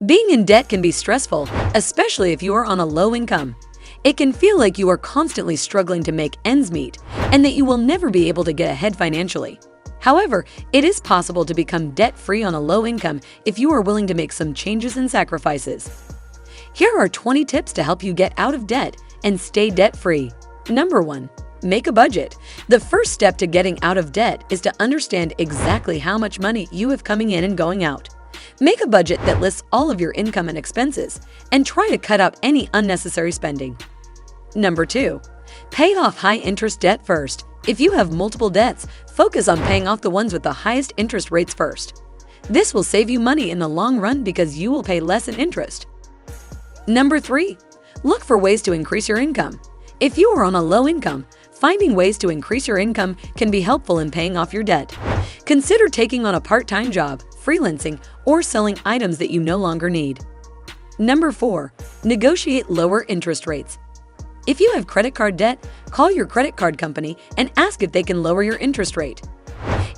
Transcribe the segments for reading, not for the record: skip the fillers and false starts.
Being in debt can be stressful, especially if you are on a low income. It can feel like you are constantly struggling to make ends meet and that you will never be able to get ahead financially. However, it is possible to become debt-free on a low income if you are willing to make some changes and sacrifices. Here are 20 tips to help you get out of debt and stay debt-free. Number 1. Make a budget. The first step to getting out of debt is to understand exactly how much money you have coming in and going out. Make a budget that lists all of your income and expenses, and try to cut out any unnecessary spending. Number 2. Pay off high-interest debt first. If you have multiple debts, focus on paying off the ones with the highest interest rates first. This will save you money in the long run because you will pay less in interest. Number 3. Look for ways to increase your income. If you are on a low income, finding ways to increase your income can be helpful in paying off your debt. Consider taking on a part-time job, freelancing, or selling items that you no longer need. Number 4. Negotiate lower interest rates. If you have credit card debt, call your credit card company and ask if they can lower your interest rate.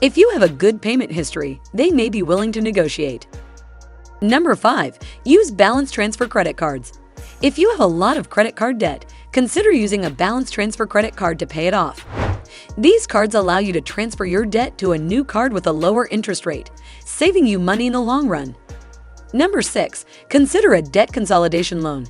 If you have a good payment history, they may be willing to negotiate. Number 5. Use balance transfer credit cards. If you have a lot of credit card debt, consider using a balance transfer credit card to pay it off. These cards allow you to transfer your debt to a new card with a lower interest rate, saving you money in the long run. Number 6. Consider a debt consolidation loan.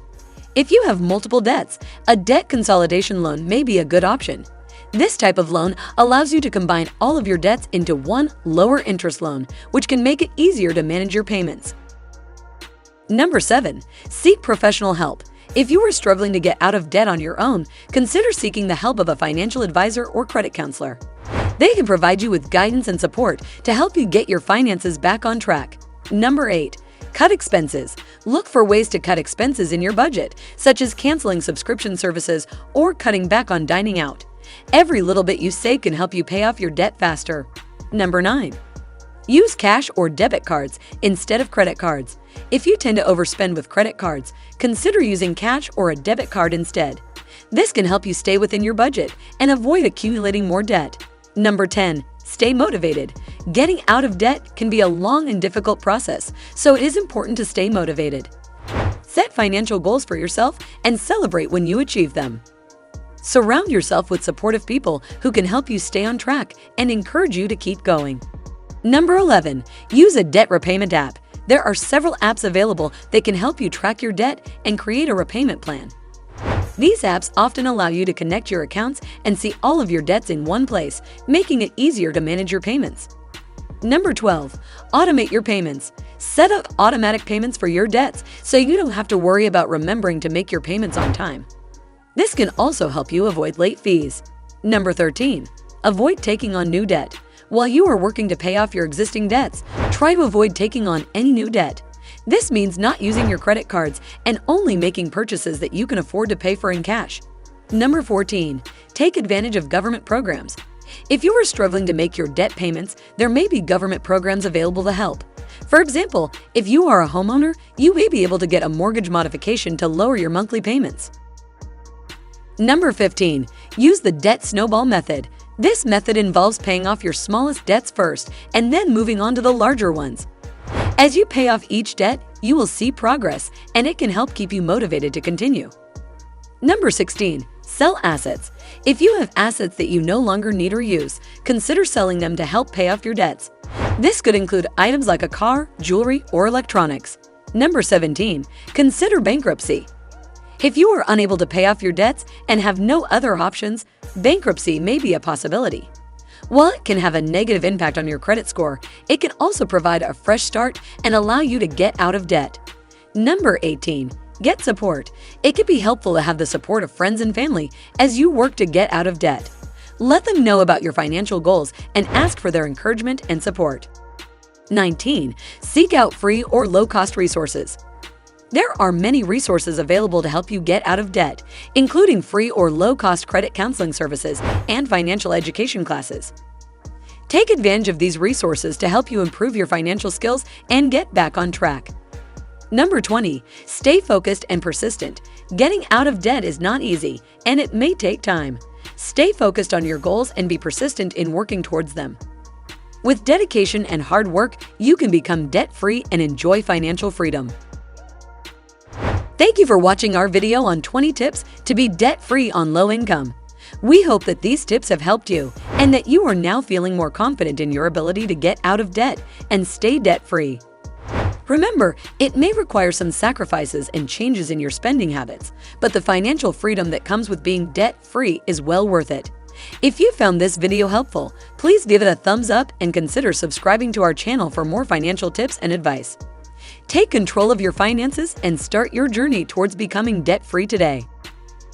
If you have multiple debts, a debt consolidation loan may be a good option. This type of loan allows you to combine all of your debts into one lower interest loan, which can make it easier to manage your payments. Number 7. Seek professional help. If you are struggling to get out of debt on your own, consider seeking the help of a financial advisor or credit counselor. They can provide you with guidance and support to help you get your finances back on track. Number 8. Cut expenses. Look for ways to cut expenses in your budget, such as canceling subscription services or cutting back on dining out. Every little bit you save can help you pay off your debt faster. Number 9. Use cash or debit cards instead of credit cards. If you tend to overspend with credit cards, consider using cash or a debit card instead. This can help you stay within your budget and avoid accumulating more debt. Number 10. Stay motivated. Getting out of debt can be a long and difficult process, so it is important to stay motivated. Set financial goals for yourself and celebrate when you achieve them. Surround yourself with supportive people who can help you stay on track and encourage you to keep going. Number 11. Use a debt repayment app. There are several apps available that can help you track your debt and create a repayment plan. These apps often allow you to connect your accounts and see all of your debts in one place, making it easier to manage your payments. Number 12. Automate your payments. Set up automatic payments for your debts so you don't have to worry about remembering to make your payments on time. This can also help you avoid late fees. Number 13. Avoid taking on new debt. While you are working to pay off your existing debts, try to avoid taking on any new debt. This means not using your credit cards and only making purchases that you can afford to pay for in cash. Number 14. Take advantage of government programs. If you are struggling to make your debt payments, there may be government programs available to help. For example, if you are a homeowner, you may be able to get a mortgage modification to lower your monthly payments. Number 15. Use the debt snowball method. This method involves paying off your smallest debts first and then moving on to the larger ones. As you pay off each debt, you will see progress, and it can help keep you motivated to continue. Number 16. Sell assets. If you have assets that you no longer need or use, consider selling them to help pay off your debts. This could include items like a car, jewelry, or electronics. Number 17. Consider bankruptcy. If you are unable to pay off your debts and have no other options, bankruptcy may be a possibility. While it can have a negative impact on your credit score, it can also provide a fresh start and allow you to get out of debt. Number 18. Get support. It can be helpful to have the support of friends and family as you work to get out of debt. Let them know about your financial goals and ask for their encouragement and support. 19. Seek out free or low-cost resources. There are many resources available to help you get out of debt, including free or low-cost credit counseling services and financial education classes. Take advantage of these resources to help you improve your financial skills and get back on track. Number 20. Stay focused and persistent. Getting out of debt is not easy, and it may take time. Stay focused on your goals and be persistent in working towards them. With dedication and hard work, you can become debt-free and enjoy financial freedom. Thank you for watching our video on 20 tips to be debt-free on low income. We hope that these tips have helped you and that you are now feeling more confident in your ability to get out of debt and stay debt-free. Remember, it may require some sacrifices and changes in your spending habits, but the financial freedom that comes with being debt-free is well worth it. If you found this video helpful, please give it a thumbs up and consider subscribing to our channel for more financial tips and advice. Take control of your finances and start your journey towards becoming debt-free today.